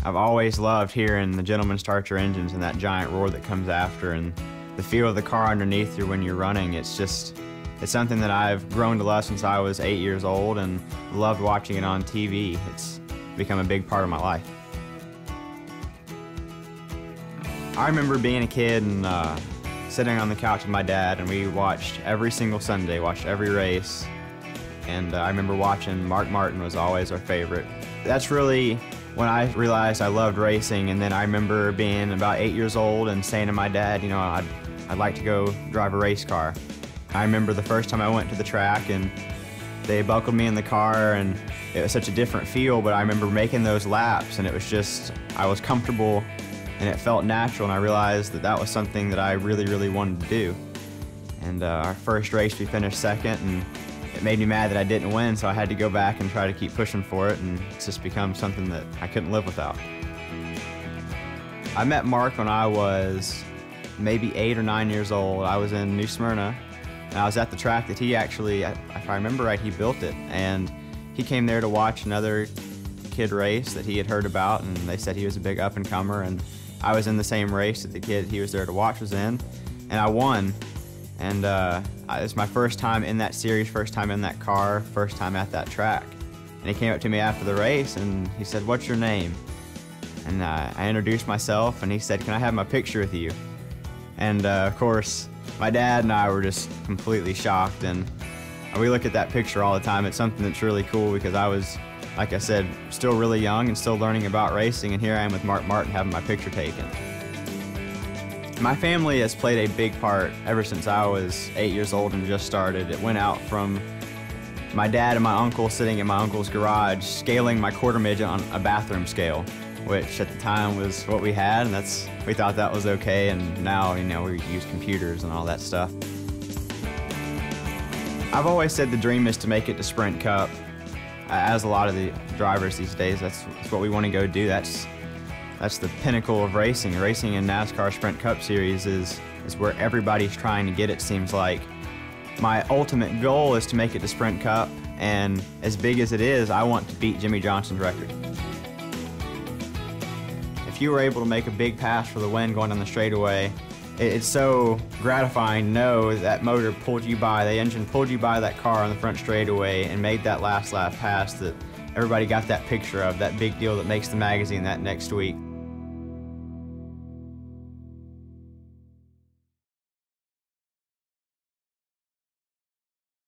I've always loved hearing the gentlemen start your engines and that giant roar that comes after, and the feel of the car underneath you when you're running. It's something that I've grown to love since I was 8 years old and loved watching it on TV. It's become a big part of my life. I remember being a kid and sitting on the couch with my dad, and we watched every single Sunday, watched every race. And I remember watching Mark Martin was always our favorite. That's really when I realized I loved racing, and then I remember being about 8 years old and saying to my dad, you know, I'd like to go drive a race car. I remember the first time I went to the track and they buckled me in the car, and it was such a different feel, but I remember making those laps and it was just, I was comfortable and it felt natural, and I realized that that was something that I really, really wanted to do. And our first race we finished second, and it made me mad that I didn't win, so I had to go back and try to keep pushing for it, and it's just become something that I couldn't live without. I met Mark when I was maybe 8 or 9 years old. I was in New Smyrna, and I was at the track that he actually, if I remember right, he built it. And he came there to watch another kid race that he had heard about, and they said he was a big up-and-comer, and I was in the same race that the kid he was there to watch was in, and I won. And it's my first time in that series, first time in that car, first time at that track. And he came up to me after the race and he said, "What's your name?" And I introduced myself, and he said, "Can I have my picture with you?" And of course, my dad and I were just completely shocked, and we look at that picture all the time. It's something that's really cool because I was, like I said, still really young and still learning about racing, and here I am with Mark Martin having my picture taken. My family has played a big part ever since I was 8 years old and just started. It went out from my dad and my uncle sitting in my uncle's garage scaling my quarter midget on a bathroom scale, which at the time was what we had, and we thought that was okay, and now, you know, we use computers and all that stuff. I've always said the dream is to make it to Sprint Cup. As a lot of the drivers these days, that's what we want to go do. That's the pinnacle of racing. Racing in NASCAR Sprint Cup Series is where everybody's trying to get, it seems like. My ultimate goal is to make it to Sprint Cup, and as big as it is, I want to beat Jimmy Johnson's record. If you were able to make a big pass for the win going down the straightaway, it's so gratifying to know that motor pulled you by, the engine pulled you by that car on the front straightaway and made that last lap pass that everybody got that picture of, that big deal that makes the magazine that next week.